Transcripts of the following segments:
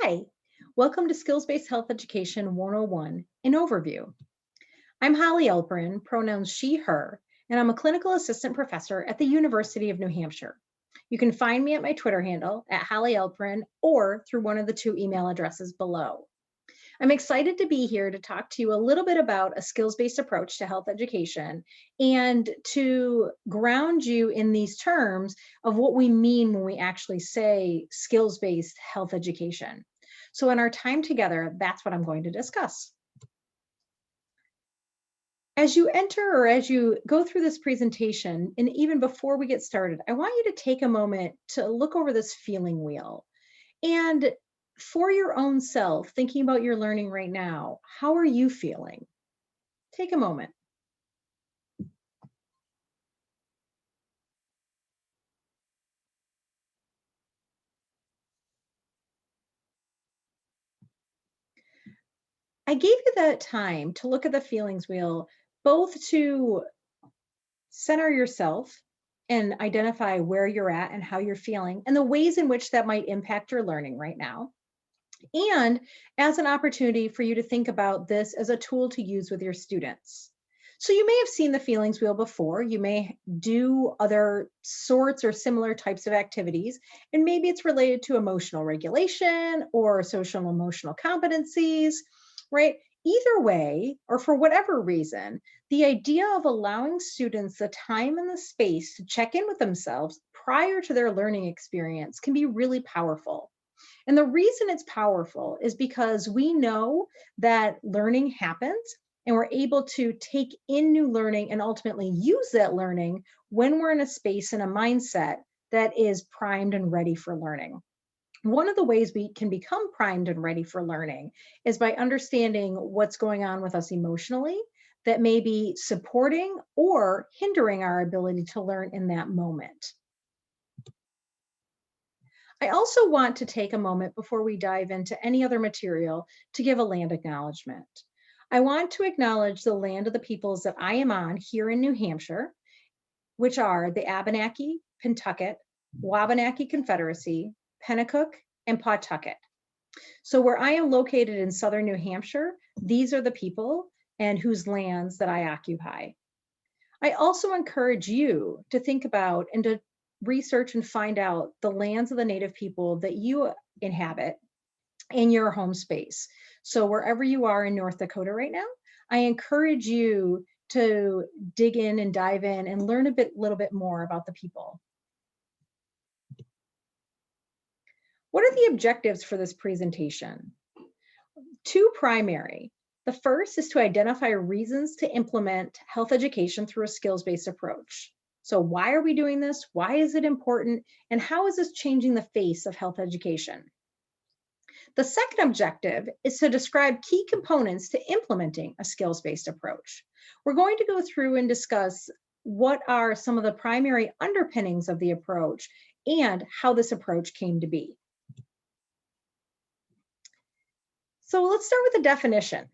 Hi, welcome to Skills-Based Health Education 101, an overview. I'm Holly Alperin, pronouns she, her, and I'm a clinical assistant professor at the University of New Hampshire. You can find me at my Twitter handle at Holly Alperin or through one of the two email addresses below. I'm excited to be here to talk to you a little bit about a skills-based approach to health education and to ground you in these terms of what we mean when we actually say skills-based health education. So in our time together, that's what I'm going to discuss. As you enter or as you go through this presentation, and even before we get started, I want you to take a moment to look over this feeling wheel. And for your own self, thinking about your learning right now, how are you feeling? Take a moment. I gave you that time to look at the feelings wheel, both to center yourself and identify where you're at and how you're feeling and the ways in which that might impact your learning right now. And as an opportunity for you to think about this as a tool to use with your students. So you may have seen the feelings wheel before. You may do other sorts or similar types of activities, and maybe it's related to emotional regulation or social emotional competencies, right? Either way, or for whatever reason, the idea of allowing students the time and the space to check in with themselves prior to their learning experience can be really powerful. And the reason it's powerful is because we know that learning happens and we're able to take in new learning and ultimately use that learning when we're in a space and a mindset that is primed and ready for learning. One of the ways we can become primed and ready for learning is by understanding what's going on with us emotionally that may be supporting or hindering our ability to learn in that moment. I also want to take a moment before we dive into any other material to give a land acknowledgement. I want to acknowledge the land of the peoples that I am on here in New Hampshire, which are the Abenaki, Pentucket, Wabanaki Confederacy, Pennacook, and Pawtucket. So where I am located in southern New Hampshire, these are the people and whose lands that I occupy. I also encourage you to think about and to research and find out the lands of the Native people that you inhabit in your home space. So wherever you are in North Dakota right now, I encourage you to dig in and dive in and learn a little bit more about the people. What are the objectives for this presentation? Two primary. The first is to identify reasons to implement health education through a skills-based approach. So why are we doing this? Why is it important? And how is this changing the face of health education? The second objective is to describe key components to implementing a skills-based approach. We're going to go through and discuss what are some of the primary underpinnings of the approach and how this approach came to be. So let's start with the definition.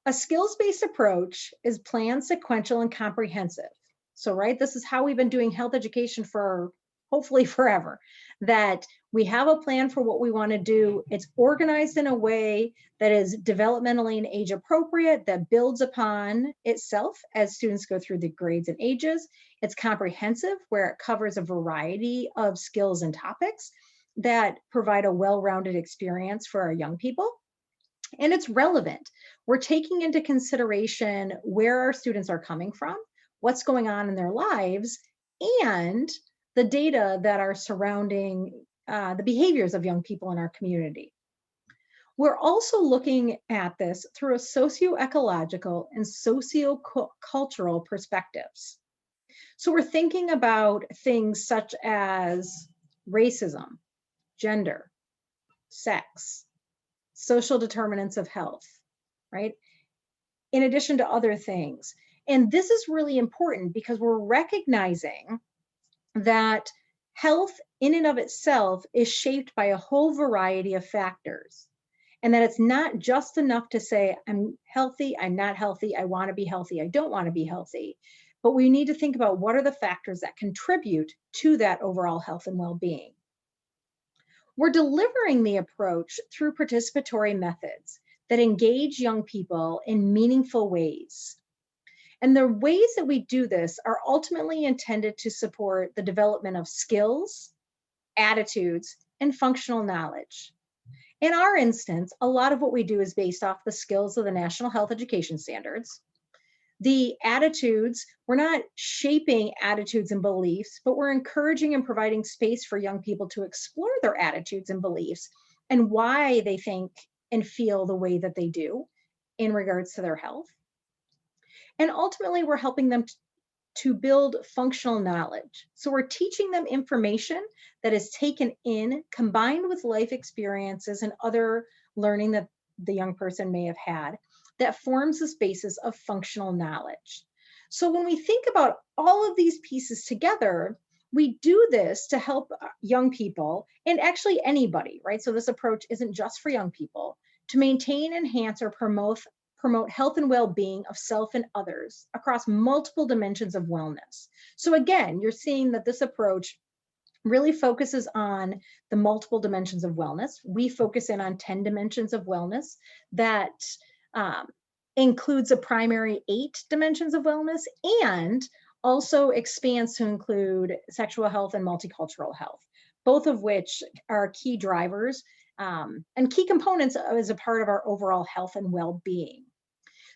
A skills-based approach is planned, sequential, and comprehensive. So, right, this is how we've been doing health education for hopefully forever, that we have a plan for what we want to do. It's organized in a way that is developmentally and age appropriate, that builds upon itself as students go through the grades and ages. It's comprehensive, where it covers a variety of skills and topics that provide a well-rounded experience for our young people. And it's relevant. We're taking into consideration where our students are coming from, what's going on in their lives, and the data that are surrounding the behaviors of young people in our community. We're also looking at this through a socio-ecological and socio-cultural perspectives. So we're thinking about things such as racism, gender, sex, social determinants of health, right? In addition to other things. And this is really important because we're recognizing that health in and of itself is shaped by a whole variety of factors. And that it's not just enough to say, I'm healthy, I'm not healthy, I want to be healthy, I don't want to be healthy. But we need to think about what are the factors that contribute to that overall health and well-being. We're delivering the approach through participatory methods that engage young people in meaningful ways. And the ways that we do this are ultimately intended to support the development of skills, attitudes, and functional knowledge. In our instance, a lot of what we do is based off the skills of the National Health Education Standards. The attitudes, we're not shaping attitudes and beliefs, but we're encouraging and providing space for young people to explore their attitudes and beliefs and why they think and feel the way that they do in regards to their health. And ultimately, we're helping them to build functional knowledge. So we're teaching them information that is taken in, combined with life experiences and other learning that the young person may have had, that forms this basis of functional knowledge. So when we think about all of these pieces together, we do this to help young people, and actually anybody, right? So this approach isn't just for young people, to maintain, enhance, or promote health and well-being of self and others across multiple dimensions of wellness. So again, you're seeing that this approach really focuses on the multiple dimensions of wellness. We focus in on 10 dimensions of wellness that includes a primary 8 dimensions of wellness, and also expands to include sexual health and multicultural health, both of which are key drivers and key components as a part of our overall health and well-being.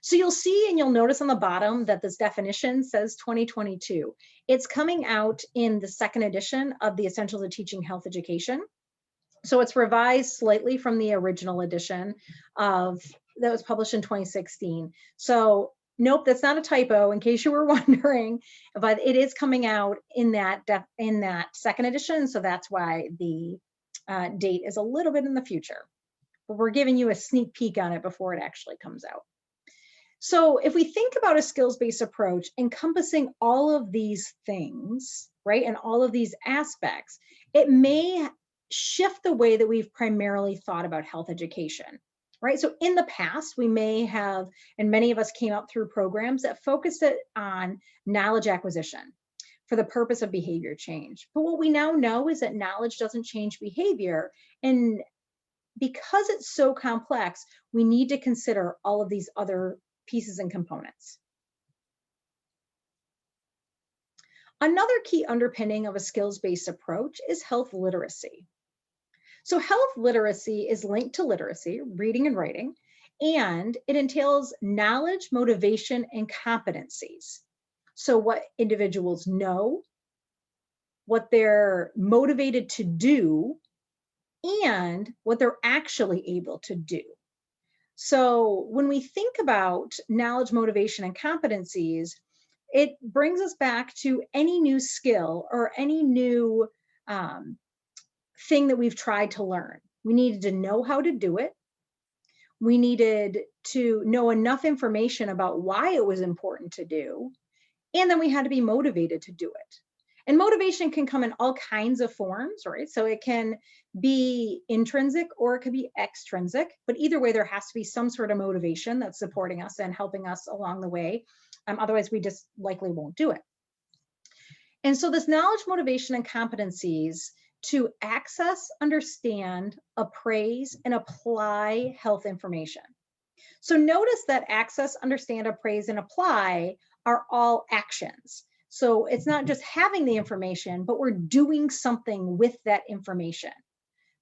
So you'll see and you'll notice on the bottom that this definition says 2022. It's coming out in the 2nd edition of the Essentials of Teaching Health Education. So it's revised slightly from the original edition that was published in 2016. So nope, that's not a typo in case you were wondering, but it is coming out in that 2nd edition. So that's why the date is a little bit in the future, but we're giving you a sneak peek on it before it actually comes out. So if we think about a skills-based approach encompassing all of these things, right, and all of these aspects, it may shift the way that we've primarily thought about health education, right? So in the past, we may have, and many of us came up through programs that focused it on knowledge acquisition for the purpose of behavior change. But what we now know is that knowledge doesn't change behavior. And because it's so complex, we need to consider all of these other pieces and components. Another key underpinning of a skills-based approach is health literacy. So health literacy is linked to literacy, reading and writing, and it entails knowledge, motivation, and competencies. So what individuals know, what they're motivated to do, and what they're actually able to do. So when we think about knowledge, motivation, and competencies, it brings us back to any new skill or any new thing that we've tried to learn. We needed to know how to do it. We needed to know enough information about why it was important to do. And then we had to be motivated to do it. And motivation can come in all kinds of forms, right? So it can be intrinsic or it could be extrinsic, but either way, there has to be some sort of motivation that's supporting us and helping us along the way. Otherwise, we just likely won't do it. And so this knowledge, motivation, and competencies to access, understand, appraise, and apply health information. So notice that access, understand, appraise, and apply are all actions. So it's not just having the information, but we're doing something with that information.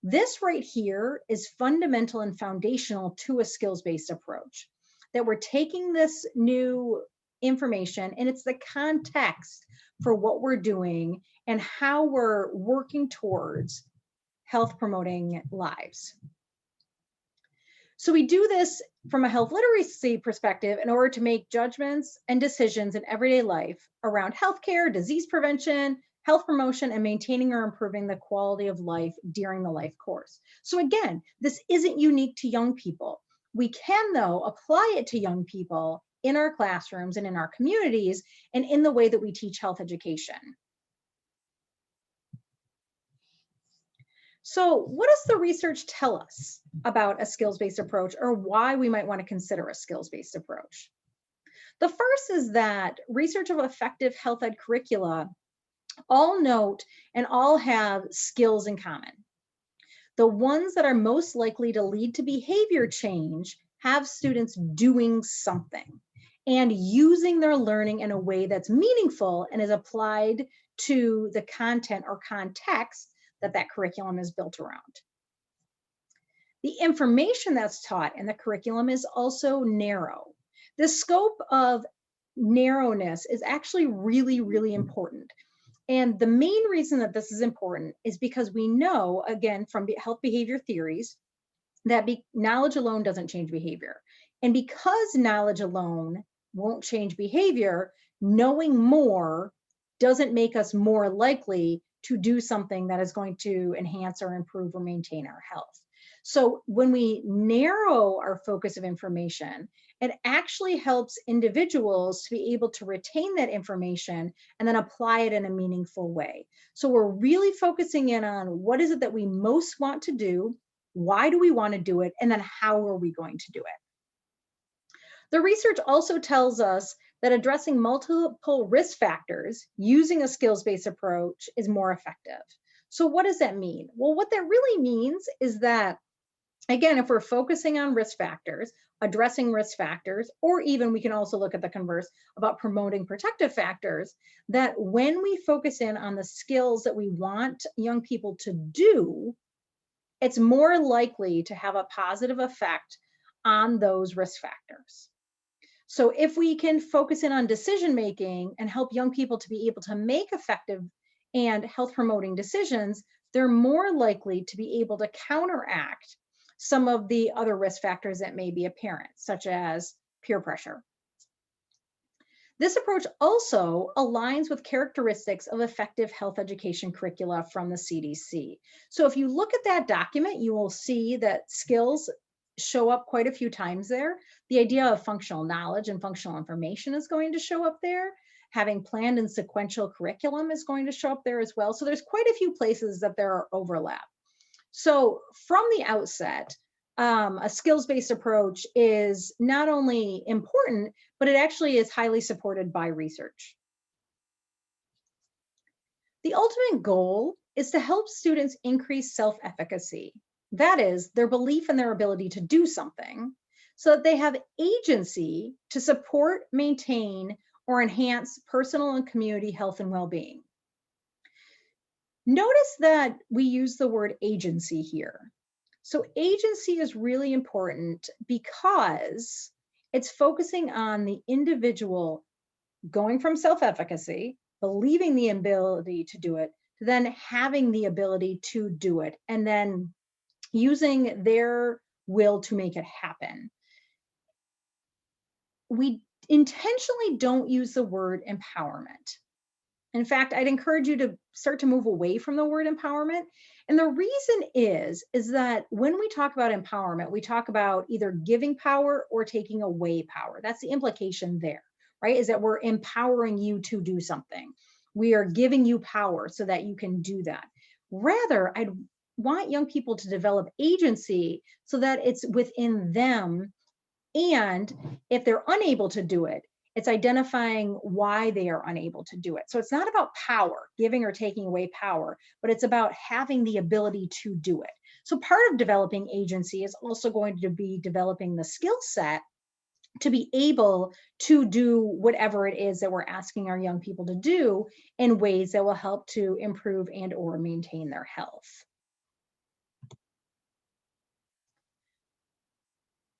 This right here is fundamental and foundational to a skills-based approach, that we're taking this new information and it's the context for what we're doing and how we're working towards health promoting lives. So we do this from a health literacy perspective in order to make judgments and decisions in everyday life around healthcare, disease prevention, health promotion, and maintaining or improving the quality of life during the life course. So again, this isn't unique to young people. We can, though, apply it to young people in our classrooms and in our communities and in the way that we teach health education. So what does the research tell us about a skills-based approach, or why we might want to consider a skills-based approach? The first is that research of effective health ed curricula all note and all have skills in common. The ones that are most likely to lead to behavior change have students doing something and using their learning in a way that's meaningful and is applied to the content or context that that curriculum is built around. The information that's taught in the curriculum is also narrow. The scope of narrowness is actually really, really important. And the main reason that this is important is because we know, again, from health behavior theories, that knowledge alone doesn't change behavior. And because knowledge alone won't change behavior, knowing more doesn't make us more likely to do something that is going to enhance or improve or maintain our health. So when we narrow our focus of information, it actually helps individuals to be able to retain that information and then apply it in a meaningful way. So we're really focusing in on what is it that we most want to do, why do we want to do it, and then how are we going to do it? The research also tells us that addressing multiple risk factors using a skills-based approach is more effective. So what does that mean? Well, what that really means is that, again, if we're focusing on risk factors, addressing risk factors, or even we can also look at the converse about promoting protective factors, that when we focus in on the skills that we want young people to do, it's more likely to have a positive effect on those risk factors. So if we can focus in on decision making and help young people to be able to make effective and health promoting decisions, they're more likely to be able to counteract some of the other risk factors that may be apparent, such as peer pressure. This approach also aligns with characteristics of effective health education curricula from the CDC. So if you look at that document, you will see that skills show up quite a few times there. The idea of functional knowledge and functional information is going to show up there. Having planned and sequential curriculum is going to show up there as well. So there's quite a few places that there are overlap. So from the outset, a skills-based approach is not only important, but it actually is highly supported by research. The ultimate goal is to help students increase self-efficacy. That is, their belief in their ability to do something, so that they have agency to support, maintain, or enhance personal and community health and well-being. Notice that we use the word agency here. So agency is really important because it's focusing on the individual going from self-efficacy, believing the ability to do it, to then having the ability to do it, and then using their will to make it happen. We intentionally don't use the word empowerment. In fact, I'd encourage you to start to move away from the word empowerment. And the reason is that when we talk about empowerment, we talk about either giving power or taking away power. That's the implication there, right? Is that we're empowering you to do something. We are giving you power so that you can do that. Rather, I'd want young people to develop agency so that it's within them. And if they're unable to do it, it's identifying why they are unable to do it. So it's not about power, giving or taking away power, but it's about having the ability to do it. So part of developing agency is also going to be developing the skill set to be able to do whatever it is that we're asking our young people to do in ways that will help to improve and or maintain their health.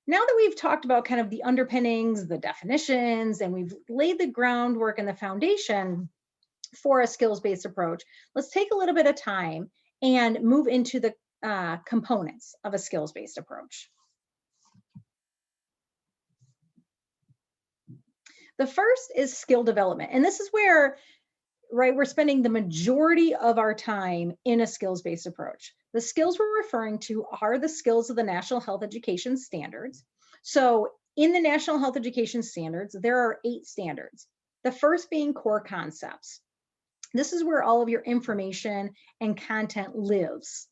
Now that we've talked about kind of the underpinnings, the definitions, and we've laid the groundwork and the foundation for a skills-based approach, let's take a little bit of time and move into the components of a skills-based approach. The first is skill development. And this is where, right, we're spending the majority of our time in a skills-based approach. The skills we're referring to are the skills of the National Health Education Standards. So in the National Health Education Standards, there are 8 standards. The first being core concepts. This is where all of your information and content lives.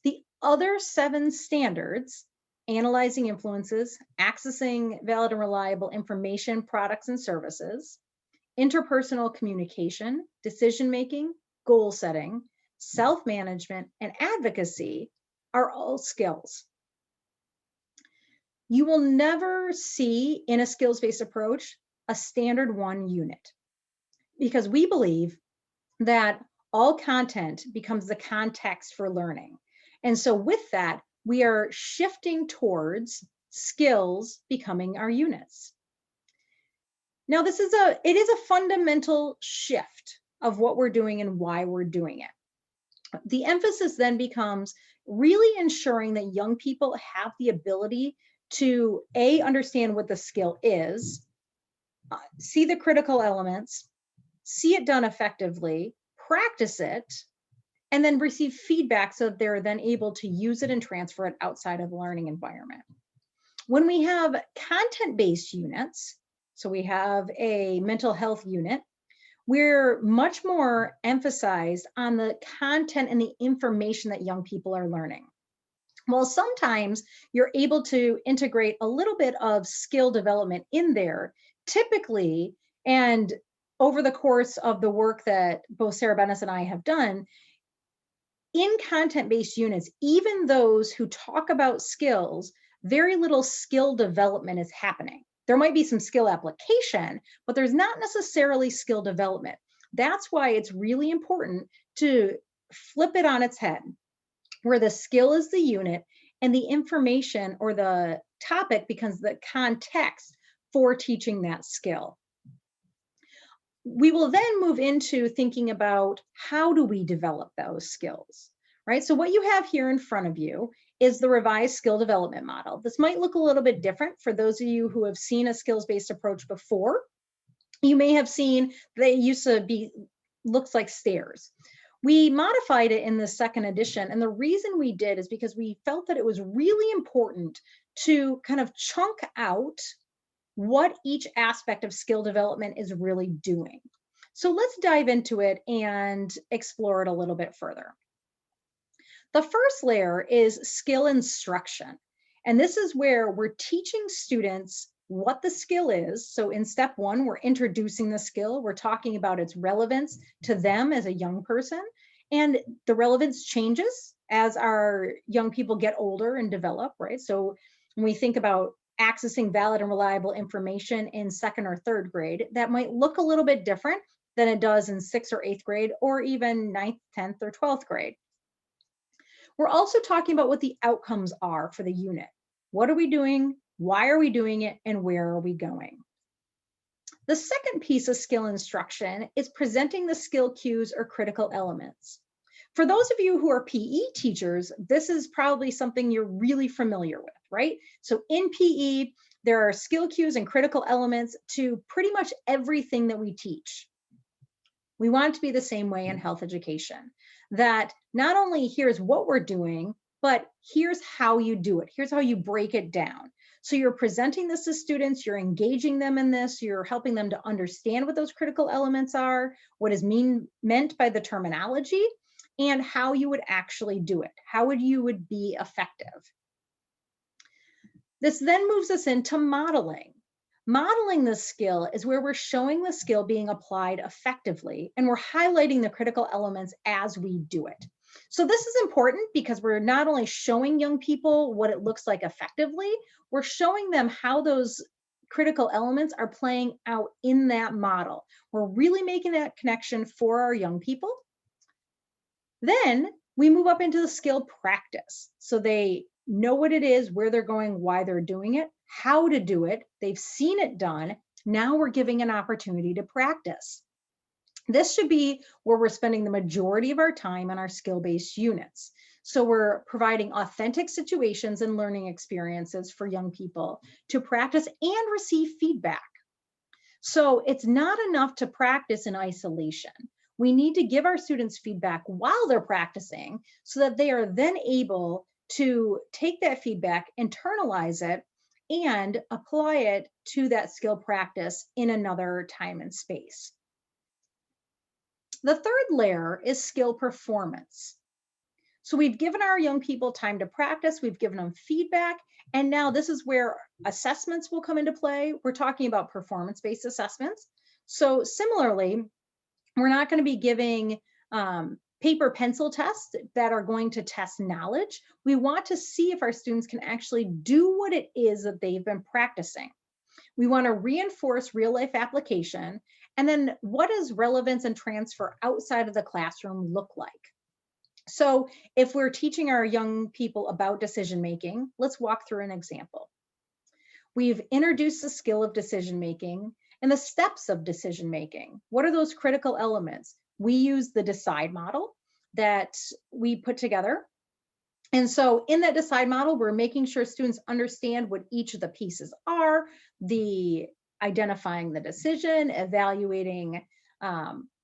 The other 7 standards, analyzing influences, accessing valid and reliable information, products and services, interpersonal communication, decision-making, goal setting, self-management, and advocacy, are all skills. You will never see in a skills-based approach a standard 1 unit, because we believe that all content becomes the context for learning. And so with that, we are shifting towards skills becoming our units. Now, it is a fundamental shift of what we're doing and why we're doing it. The emphasis then becomes really ensuring that young people have the ability to understand what the skill is, see the critical elements, see it done effectively, practice it, and then receive feedback so that they're then able to use it and transfer it outside of the learning environment. When we have content-based units, so we have a mental health unit, we're much more emphasized on the content and the information that young people are learning. Well, sometimes you're able to integrate a little bit of skill development in there, typically, and over the course of the work that both Sarah Bennis and I have done, in content-based units, even those who talk about skills, very little skill development is happening. There might be some skill application, but there's not necessarily skill development. That's why it's really important to flip it on its head, where the skill is the unit and the information or the topic becomes the context for teaching that skill. We will then move into thinking about how do we develop those skills, right? So what you have here in front of you is the revised skill development model. This might look a little bit different for those of you who have seen a skills-based approach before. You may have seen they used to be, looks like stairs. We modified it in the second edition, and the reason we did is because we felt that it was really important to kind of chunk out what each aspect of skill development is really doing. So let's dive into it and explore it a little bit further. The first layer is skill instruction. And this is where we're teaching students what the skill is. So in step 1, we're introducing the skill. We're talking about its relevance to them as a young person. And the relevance changes as our young people get older and develop, right? So when we think about accessing valid and reliable information in 2nd or 3rd grade, that might look a little bit different than it does in 6th or 8th grade, or even 9th, 10th, or 12th grade. We're also talking about what the outcomes are for the unit. What are we doing? Why are we doing it? And where are we going? The second piece of skill instruction is presenting the skill cues or critical elements. For those of you who are PE teachers, this is probably something you're really familiar with, right? So in PE, there are skill cues and critical elements to pretty much everything that we teach. We want it to be the same way in health education, that not only here's what we're doing, but here's how you do it. Here's how you break it down. So you're presenting this to students, you're engaging them in this, you're helping them to understand what those critical elements are, what is meant by the terminology, and how you would actually do it, how you would be effective. This then moves us into modeling. Modeling the skill is where we're showing the skill being applied effectively, and we're highlighting the critical elements as we do it. So this is important because we're not only showing young people what it looks like effectively, we're showing them how those critical elements are playing out in that model. We're really making that connection for our young people. Then we move up into the skill practice. So they know what it is, where they're going, why they're doing it, how to do it. They've seen it done. Now we're giving an opportunity to practice. This should be where we're spending the majority of our time in our skill-based units. So we're providing authentic situations and learning experiences for young people to practice and receive feedback. So it's not enough to practice in isolation. We need to give our students feedback while they're practicing so that they are then able to take that feedback, internalize it, and apply it to that skill practice in another time and space. The third layer is skill performance. So we've given our young people time to practice, we've given them feedback, and now this is where assessments will come into play. We're talking about performance-based assessments. So similarly, we're not going to be giving paper pencil tests that are going to test knowledge. We want to see if our students can actually do what it is that they've been practicing. We want to reinforce real life application. And then what does relevance and transfer outside of the classroom look like? So if we're teaching our young people about decision making, let's walk through an example. We've introduced the skill of decision making and the steps of decision making. What are those critical elements? We use the DECIDE model that we put together. And so in that DECIDE model, we're making sure students understand what each of the pieces are, the identifying the decision, evaluating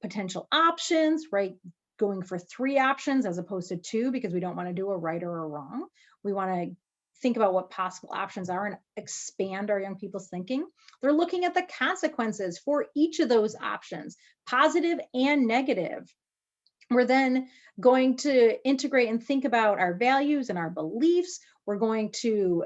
potential options, right? Going for 3 options as opposed to 2, because we don't want to do a right or a wrong. We want to think about what possible options are and expand our young people's thinking. They're looking at the consequences for each of those options, positive and negative. We're then going to integrate and think about our values and our beliefs. We're going to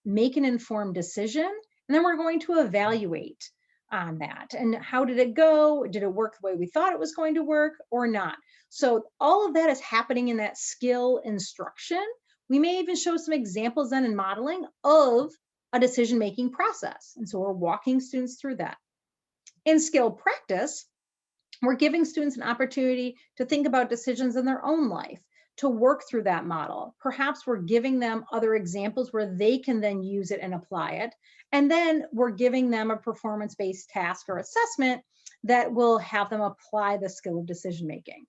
make an informed decision, and then we're going to evaluate on that. And how did it go? Did it work the way we thought it was going to work or not? So all of that is happening in that skill instruction. We may even show some examples then in modeling of a decision-making process. And so we're walking students through that. In skill practice, we're giving students an opportunity to think about decisions in their own life, to work through that model. Perhaps we're giving them other examples where they can then use it and apply it. And then we're giving them a performance-based task or assessment that will have them apply the skill of decision-making.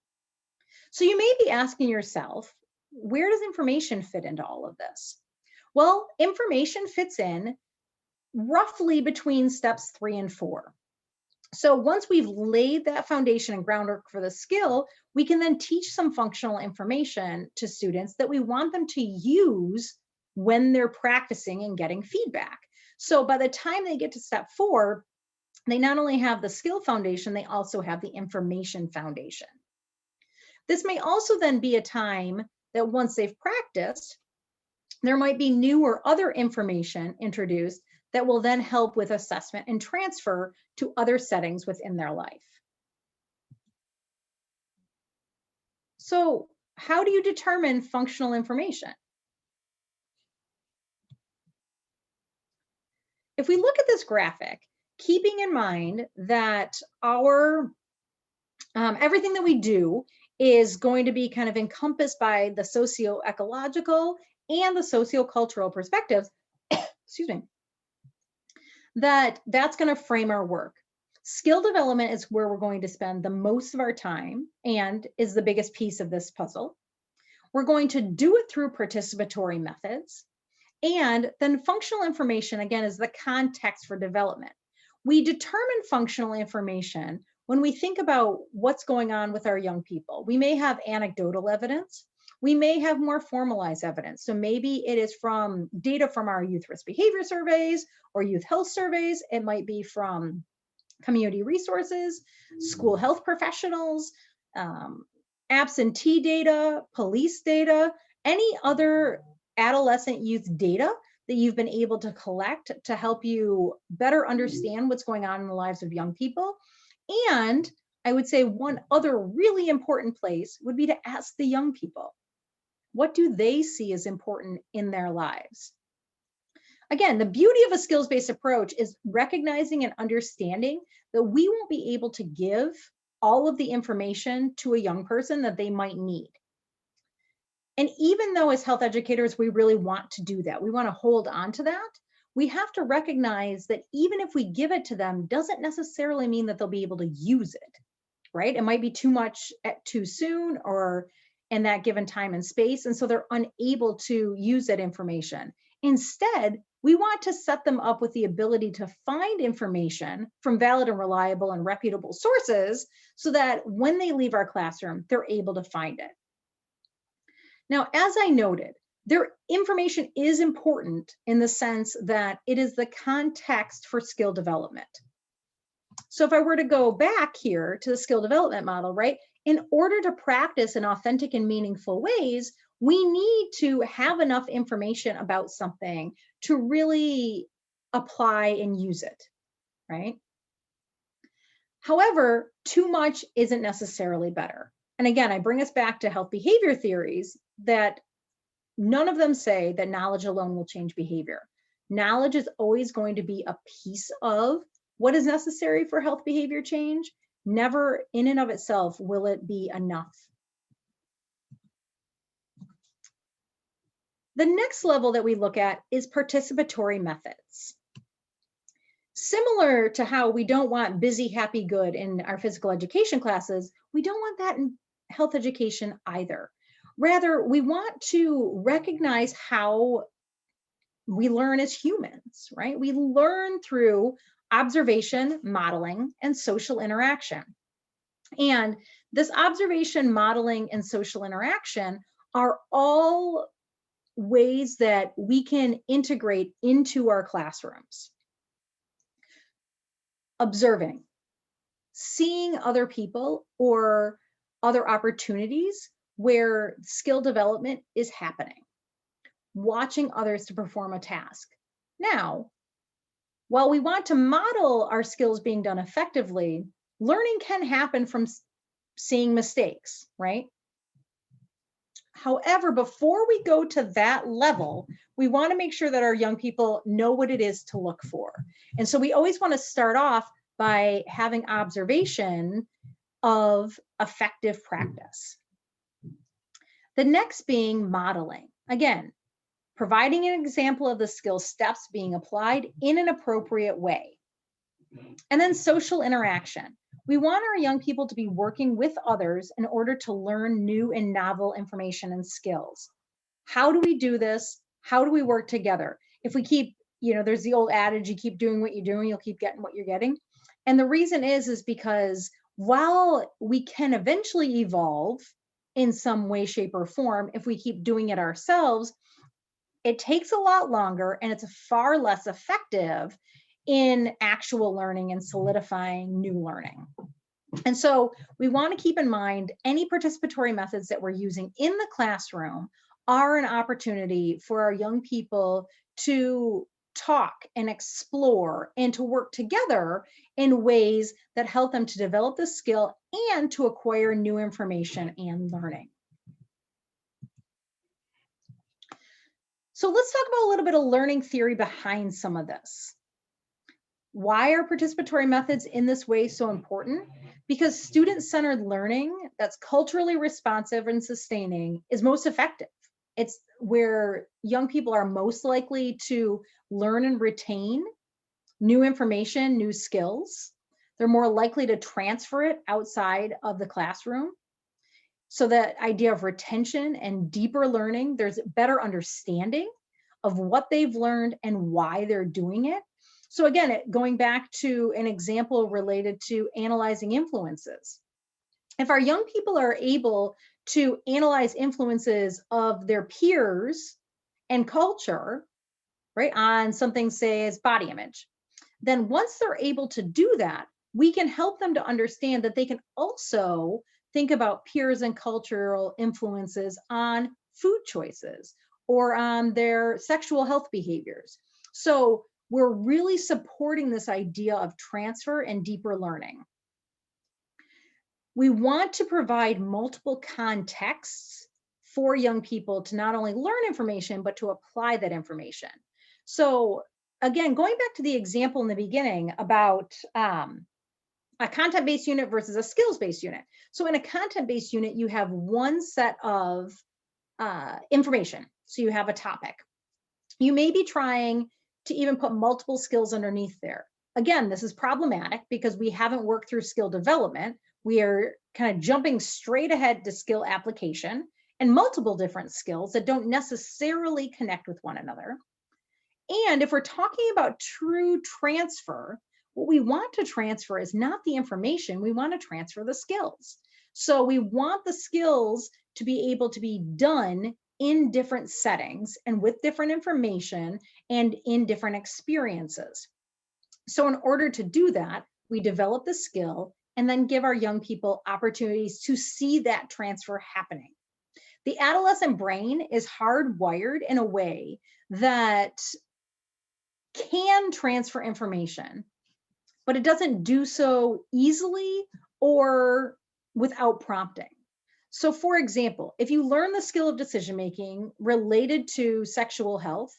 So you may be asking yourself, where does information fit into all of this? Well, information fits in roughly between steps 3 and 4. So once we've laid that foundation and groundwork for the skill, we can then teach some functional information to students that we want them to use when they're practicing and getting feedback. So by the time they get to step 4, they not only have the skill foundation, they also have the information foundation. This may also then be a time that once they've practiced, there might be new or other information introduced that will then help with assessment and transfer to other settings within their life. So how do you determine functional information? If we look at this graphic, keeping in mind that our everything that we do is going to be kind of encompassed by the socio-ecological and the sociocultural perspectives, excuse me, that's going to frame our work. Skill development is where we're going to spend the most of our time and is the biggest piece of this puzzle. We're going to do it through participatory methods. And then functional information, again, is the context for development. We determine functional information when we think about what's going on with our young people. We may have anecdotal evidence. We may have more formalized evidence. So maybe it is from data from our youth risk behavior surveys or youth health surveys. It might be from community resources, school health professionals, absentee data, police data, any other adolescent youth data that you've been able to collect to help you better understand what's going on in the lives of young people. And I would say one other really important place would be to ask the young people, what do they see as important in their lives? Again, the beauty of a skills-based approach is recognizing and understanding that we won't be able to give all of the information to a young person that they might need. And even though as health educators, we really want to do that, we want to hold on to that, we have to recognize that even if we give it to them, doesn't necessarily mean that they'll be able to use it, right? It might be too much too soon or in that given time and space, and so they're unable to use that information. Instead, we want to set them up with the ability to find information from valid and reliable and reputable sources so that when they leave our classroom, they're able to find it. Now, as I noted, their information is important in the sense that it is the context for skill development. So if I were to go back here to the skill development model, right, in order to practice in authentic and meaningful ways, we need to have enough information about something to really apply and use it, right? However, too much isn't necessarily better. And again, I bring us back to health behavior theories that none of them say that knowledge alone will change behavior. Knowledge is always going to be a piece of what is necessary for health behavior change. Never in and of itself will it be enough. The next level that we look at is participatory methods. Similar to how we don't want busy, happy, good in our physical education classes, we don't want that in health education either. Rather, we want to recognize how we learn as humans, right? We learn through observation, modeling, and social interaction. And this observation, modeling, and social interaction are all ways that we can integrate into our classrooms. Observing, seeing other people or other opportunities where skill development is happening, watching others to perform a task. Now, while we want to model our skills being done effectively, learning can happen from seeing mistakes, right? However, before we go to that level, we want to make sure that our young people know what it is to look for. And so we always want to start off by having observation of effective practice. The next being modeling. Again, providing an example of the skill steps being applied in an appropriate way. And then social interaction. We want our young people to be working with others in order to learn new and novel information and skills. How do we do this? How do we work together? If we keep, there's the old adage, you keep doing what you're doing, you'll keep getting what you're getting. And the reason is because while we can eventually evolve in some way, shape, or form, if we keep doing it ourselves, it takes a lot longer and it's far less effective in actual learning and solidifying new learning. And so we want to keep in mind any participatory methods that we're using in the classroom are an opportunity for our young people to talk and explore and to work together in ways that help them to develop the skill and to acquire new information and learning. So let's talk about a little bit of learning theory behind some of this. Why are participatory methods in this way so important? Because student-centered learning that's culturally responsive and sustaining is most effective. It's where young people are most likely to learn and retain new information, new skills. They're more likely to transfer it outside of the classroom. So that idea of retention and deeper learning, there's better understanding of what they've learned and why they're doing it. So again, going back to an example related to analyzing influences. If our young people are able to analyze influences of their peers and culture, right, on something, say, as body image, then once they're able to do that, we can help them to understand that they can also think about peers and cultural influences on food choices or on their sexual health behaviors. So we're really supporting this idea of transfer and deeper learning. We want to provide multiple contexts for young people to not only learn information, but to apply that information. So again, going back to the example in the beginning about a content-based unit versus a skills-based unit. So in a content-based unit, you have one set of information. So you have a topic. You may be trying to even put multiple skills underneath there. Again, this is problematic because we haven't worked through skill development. We are kind of jumping straight ahead to skill application and multiple different skills that don't necessarily connect with one another. And if we're talking about true transfer, what we want to transfer is not the information, we want to transfer the skills. So we want the skills to be able to be done in different settings and with different information and in different experiences. So in order to do that, we develop the skill and then give our young people opportunities to see that transfer happening. The adolescent brain is hardwired in a way that can transfer information, but it doesn't do so easily or without prompting. So for example, if you learn the skill of decision-making related to sexual health,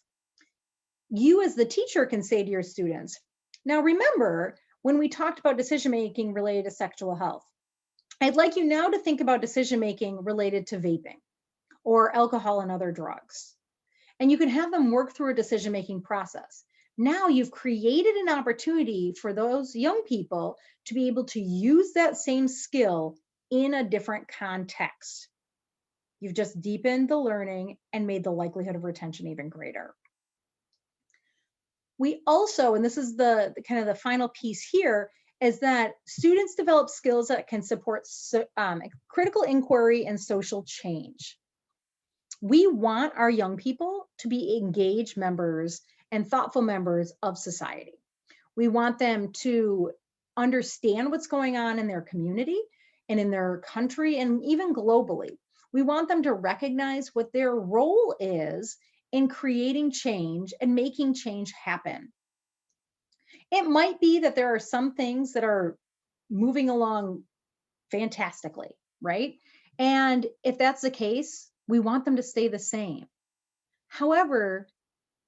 you as the teacher can say to your students, now remember, when we talked about decision-making related to sexual health, I'd like you now to think about decision-making related to vaping or alcohol and other drugs. And you can have them work through a decision-making process. Now you've created an opportunity for those young people to be able to use that same skill in a different context. You've just deepened the learning and made the likelihood of retention even greater. We also, and this is the kind of the final piece here, is that students develop skills that can support critical inquiry and social change. We want our young people to be engaged members and thoughtful members of society. We want them to understand what's going on in their community and in their country and even globally. We want them to recognize what their role is in creating change and making change happen. It might be that there are some things that are moving along fantastically, right? And if that's the case, we want them to stay the same. However,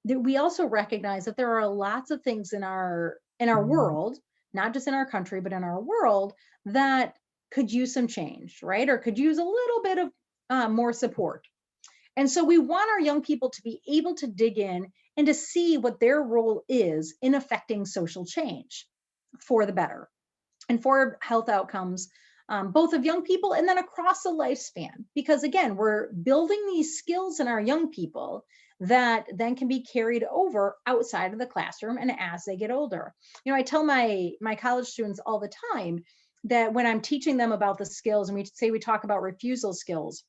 we also recognize that there are lots of things in our world, not just in our country, but in our world, that could use some change, right? Or could use a little bit of more support. And so we want our young people to be able to dig in and to see what their role is in affecting social change for the better and for health outcomes, both of young people and then across the lifespan. Because again, we're building these skills in our young people that then can be carried over outside of the classroom and as they get older. You know, I tell my college students all the time that when I'm teaching them about the skills, and we talk about refusal skills,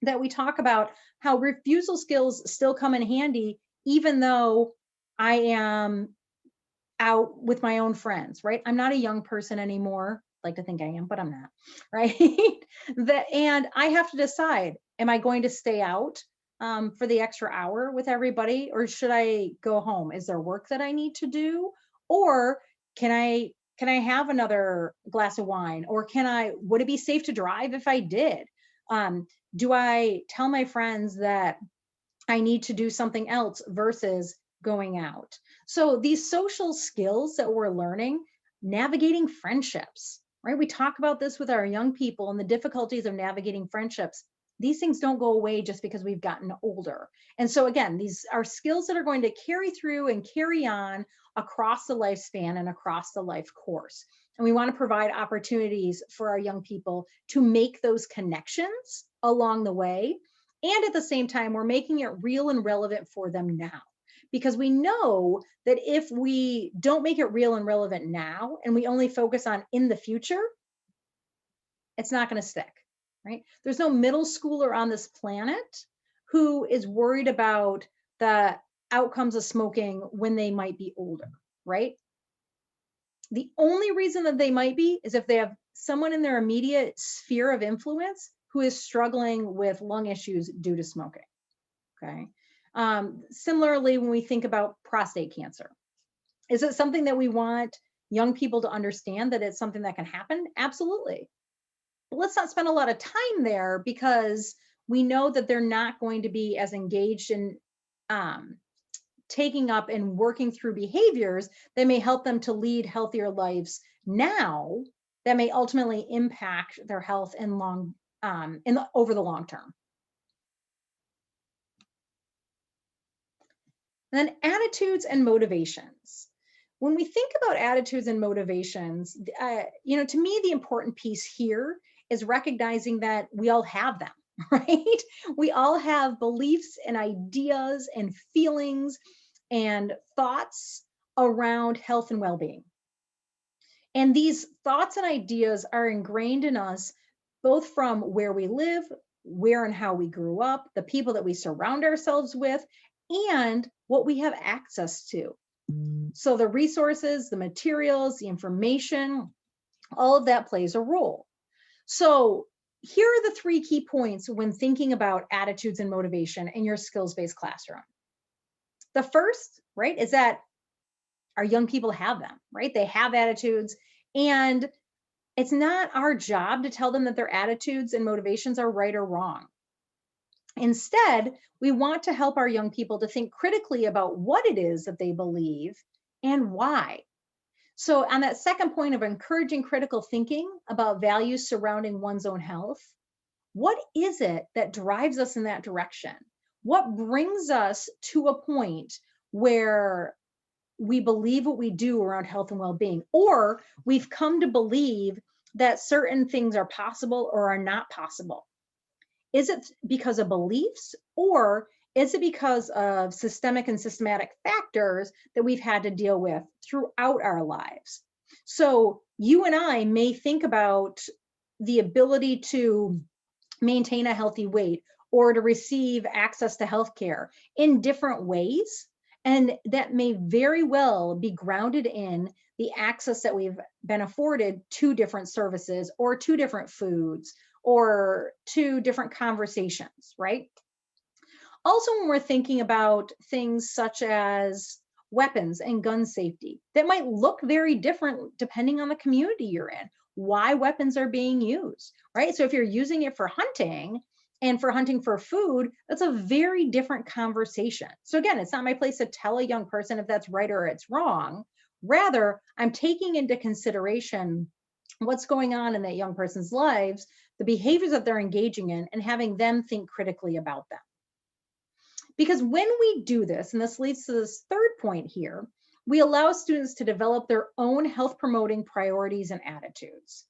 that we talk about how refusal skills still come in handy even though I am out with my own friends, right? I'm not a young person anymore. I like to think I am, but I'm not, right? And I have to decide, am I going to stay out for the extra hour with everybody, or should I go home? Is there work that I need to do? Or can I have another glass of wine? Or would it be safe to drive if I did? Do I tell my friends that I need to do something else versus going out? So these social skills that we're learning, navigating friendships, right? We talk about this with our young people and the difficulties of navigating friendships. These things don't go away just because we've gotten older. And so again, these are skills that are going to carry through and carry on across the lifespan and across the life course. And we want to provide opportunities for our young people to make those connections along the way. And at the same time, we're making it real and relevant for them now. Because we know that if we don't make it real and relevant now, and we only focus on in the future, it's not going to stick, right? There's no middle schooler on this planet who is worried about the outcomes of smoking when they might be older, right? The only reason that they might be is if they have someone in their immediate sphere of influence who is struggling with lung issues due to smoking, okay? Similarly, when we think about prostate cancer, is it something that we want young people to understand that it's something that can happen? Absolutely. But let's not spend a lot of time there because we know that they're not going to be as engaged in taking up and working through behaviors that may help them to lead healthier lives now that may ultimately impact their health over the long term. And then attitudes and motivations. When we think about attitudes and motivations, to me, the important piece here is recognizing that we all have them, right? We all have beliefs and ideas and feelings and thoughts around health and well-being. And these thoughts and ideas are ingrained in us, both from where we live, where and how we grew up, the people that we surround ourselves with, and what we have access to. So the resources, the materials, the information, all of that plays a role. So here are the 3 key points when thinking about attitudes and motivation in your skills-based classroom. The first, right, is that our young people have them, right? They have attitudes, and It's not our job to tell them that their attitudes and motivations are right or wrong. Instead, we want to help our young people to think critically about what it is that they believe and why. So on that second point of encouraging critical thinking about values surrounding one's own health, what is it that drives us in that direction? What brings us to a point where we believe what we do around health and well-being, or we've come to believe that certain things are possible or are not possible? Is it because of beliefs, or is it because of systemic and systematic factors that we've had to deal with throughout our lives? So you and I may think about the ability to maintain a healthy weight or to receive access to healthcare in different ways. And that may very well be grounded in the access that we've been afforded to different services or to different foods or to different conversations, right? Also, when we're thinking about things such as weapons and gun safety, that might look very different depending on the community you're in, why weapons are being used, right? So if you're using it for hunting and for hunting for food, that's a very different conversation. So again, it's not my place to tell a young person if that's right or it's wrong. Rather, I'm taking into consideration what's going on in that young person's lives, the behaviors that they're engaging in, and having them think critically about them. Because when we do this, and this leads to this third point here, we allow students to develop their own health promoting priorities and attitudes.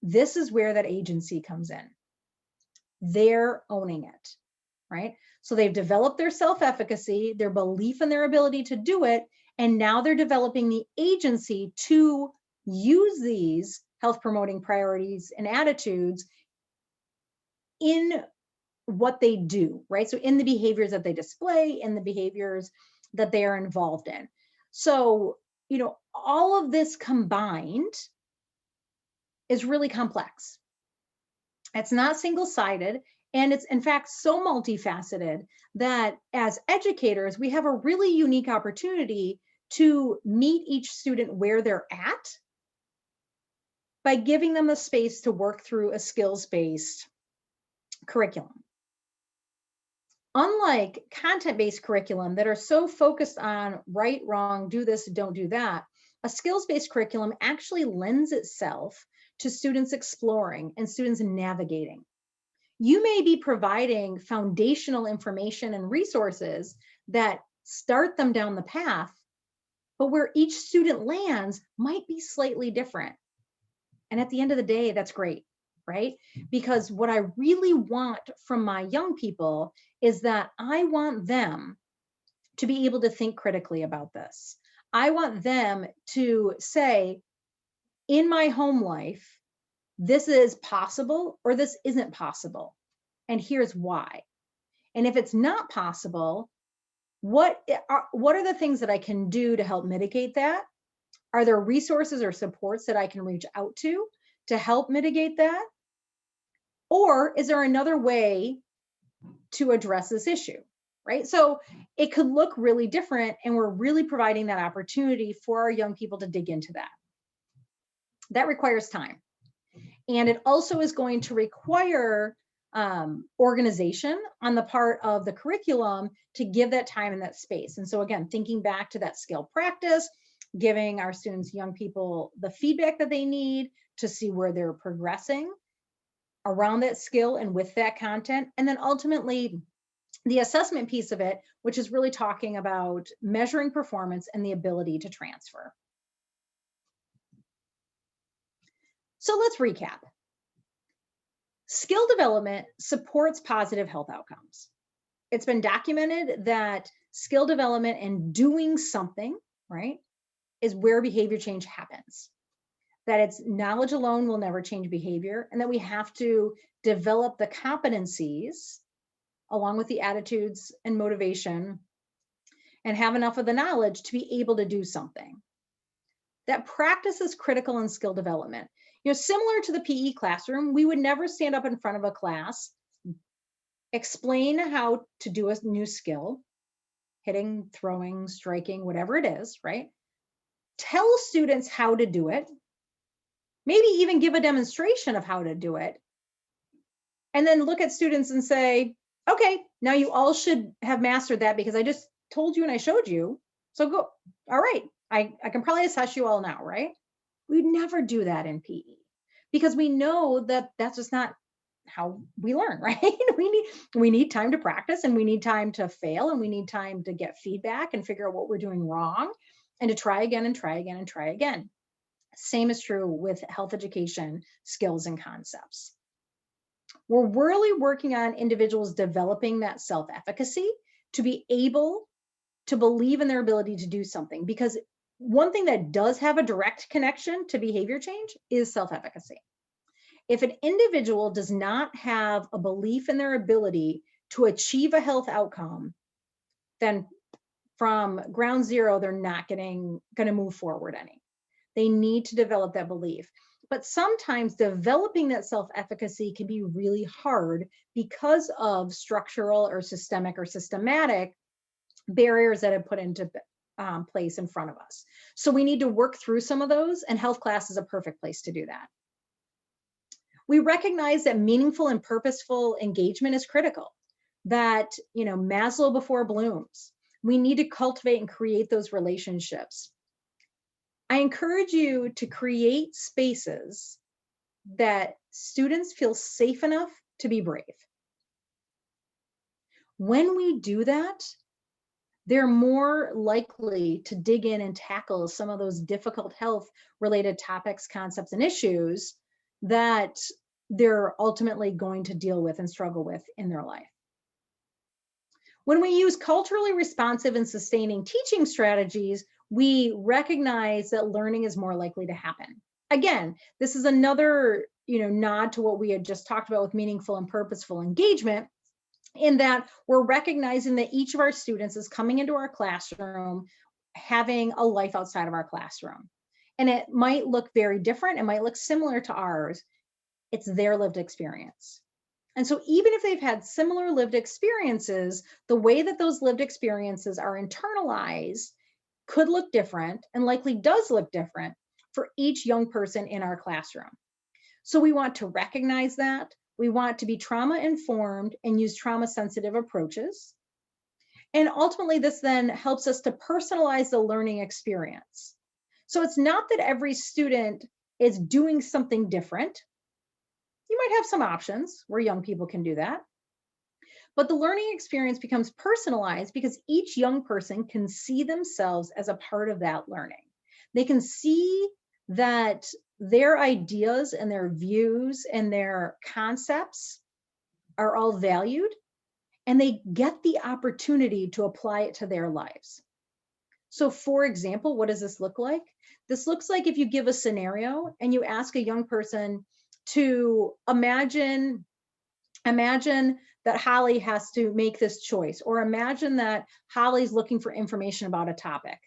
This is where that agency comes in. They're owning it, right? So they've developed their self-efficacy, their belief in their ability to do it, and now they're developing the agency to use these health promoting priorities and attitudes in what they do, right? So in the behaviors that they display, in the behaviors that they are involved in. So, all of this combined is really complex. It's not single-sided, and it's in fact so multifaceted that as educators, we have a really unique opportunity to meet each student where they're at by giving them the space to work through a skills-based curriculum. Unlike content-based curriculum that are so focused on right, wrong, do this, don't do that, a skills-based curriculum actually lends itself to students exploring and students navigating. You may be providing foundational information and resources that start them down the path, but where each student lands might be slightly different. And at the end of the day, that's great, right? Because what I really want from my young people is that I want them to be able to think critically about this. I want them to say, in my home life, this is possible or this isn't possible. And here's why. And if it's not possible, what are the things that I can do to help mitigate that? Are there resources or supports that I can reach out to help mitigate that? Or is there another way to address this issue, right? So it could look really different, and we're really providing that opportunity for our young people to dig into that. That requires time. And it also is going to require organization on the part of the curriculum to give that time and that space. And so again, thinking back to that skill practice, giving our students, young people, the feedback that they need to see where they're progressing around that skill and with that content. And then ultimately the assessment piece of it, which is really talking about measuring performance and the ability to transfer. So let's recap. Skill development supports positive health outcomes. It's been documented that skill development and doing something, right, is where behavior change happens. That it's knowledge alone will never change behavior, and that we have to develop the competencies along with the attitudes and motivation and have enough of the knowledge to be able to do something. That practice is critical in skill development. Similar to the PE classroom, we would never stand up in front of a class, explain how to do a new skill, hitting, throwing, striking, whatever it is, right? Tell students how to do it, maybe even give a demonstration of how to do it, and then look at students and say, okay, now you all should have mastered that because I just told you and I showed you. So go, all right, I can probably assess you all now, right? We'd never do that in PE because we know that that's just not how we learn, right? we need time to practice, and we need time to fail, and we need time to get feedback and figure out what we're doing wrong, and to try again and try again and try again. Same is true with health education skills and concepts. We're really working on individuals developing that self-efficacy to be able to believe in their ability to do something, because one thing that does have a direct connection to behavior change is self-efficacy. If an individual does not have a belief in their ability to achieve a health outcome, then from ground zero, they're not going to move forward any. They need to develop that belief. But sometimes developing that self-efficacy can be really hard because of structural or systemic or systematic barriers that have put into place in front of us. So we need to work through some of those, and health class is a perfect place to do that. We recognize that meaningful and purposeful engagement is critical, that, Maslow before Bloom's. We need to cultivate and create those relationships. I encourage you to create spaces that students feel safe enough to be brave. When we do that, they're more likely to dig in and tackle some of those difficult health-related topics, concepts, and issues that they're ultimately going to deal with and struggle with in their life. When we use culturally responsive and sustaining teaching strategies, we recognize that learning is more likely to happen. Again, this is another, nod to what we had just talked about with meaningful and purposeful engagement, in that we're recognizing that each of our students is coming into our classroom having a life outside of our classroom. And it might look very different, it might look similar to ours. It's their lived experience. And so even if they've had similar lived experiences, the way that those lived experiences are internalized could look different, and likely does look different for each young person in our classroom. So we want to recognize that. We want to be trauma informed and use trauma sensitive approaches. And ultimately, this then helps us to personalize the learning experience. So it's not that every student is doing something different. You might have some options where young people can do that. But the learning experience becomes personalized because each young person can see themselves as a part of that learning. They can see that their ideas and their views and their concepts are all valued, and they get the opportunity to apply it to their lives. So for example, what does this look like? This looks like if you give a scenario and you ask a young person to imagine that Holly has to make this choice, or imagine that Holly's looking for information about a topic.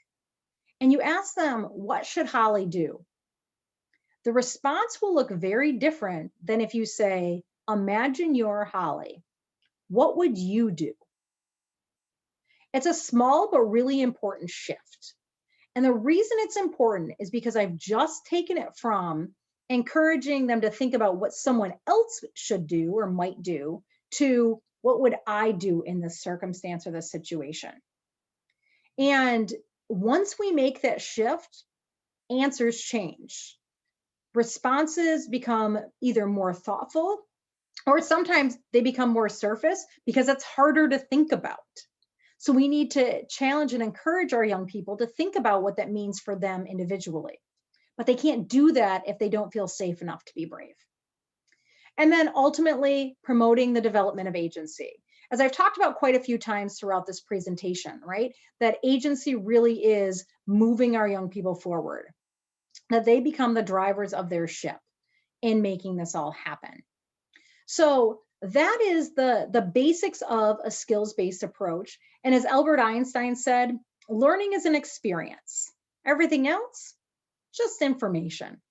And you ask them, what should Holly do? The response will look very different than if you say, imagine you're Holly. What would you do? It's a small but really important shift. And the reason it's important is because I've just taken it from encouraging them to think about what someone else should do or might do to what would I do in this circumstance or this situation. And once we make that shift, answers change. Responses become either more thoughtful, or sometimes they become more surface because it's harder to think about. So we need to challenge and encourage our young people to think about what that means for them individually. But they can't do that if they don't feel safe enough to be brave. And then ultimately promoting the development of agency. As I've talked about quite a few times throughout this presentation, right? That agency really is moving our young people forward, that they become the drivers of their ship in making this all happen. So that is the basics of a skills-based approach. And as Albert Einstein said, learning is an experience. Everything else, just information.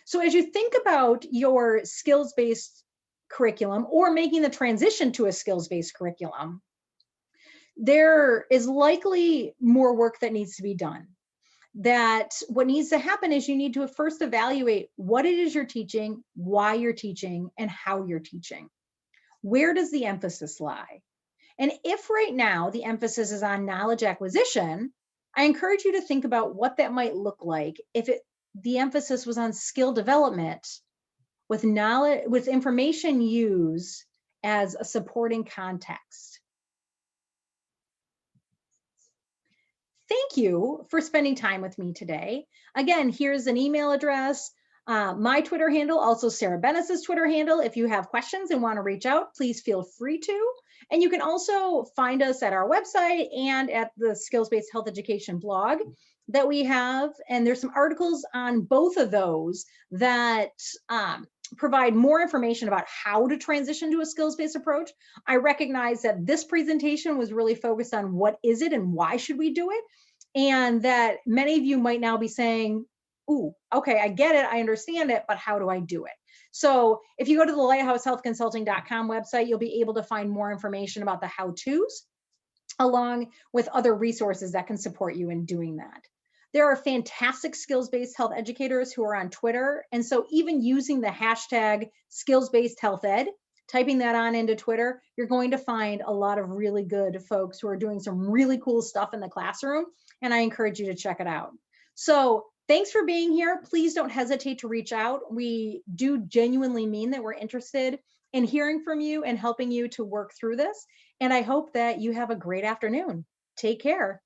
So as you think about your skills-based curriculum or making the transition to a skills-based curriculum, there is likely more work that needs to be done. that what needs to happen is you need to first evaluate what it is you're teaching, why you're teaching, and how you're teaching. Where does the emphasis lie? And if right now the emphasis is on knowledge acquisition, I encourage you to think about what that might look like if the emphasis was on skill development with knowledge, with information use as a supporting context. Thank you for spending time with me today. Again, here's an email address, my Twitter handle, also Sarah Bennis's Twitter handle. If you have questions and want to reach out, please feel free to. And you can also find us at our website and at the Skills-Based Health Education blog that we have. And there's some articles on both of those that provide more information about how to transition to a skills-based approach. I recognize that this presentation was really focused on what is it and why should we do it? And that many of you might now be saying, ooh, okay, I get it, I understand it, but how do I do it? So if you go to the lighthousehealthconsulting.com website, you'll be able to find more information about the how-tos, along with other resources that can support you in doing that. There are fantastic skills-based health educators who are on Twitter. And so even using the hashtag skills-based health ed, typing that on into Twitter, you're going to find a lot of really good folks who are doing some really cool stuff in the classroom. And I encourage you to check it out. So thanks for being here. Please don't hesitate to reach out. We do genuinely mean that we're interested in hearing from you and helping you to work through this. And I hope that you have a great afternoon. Take care.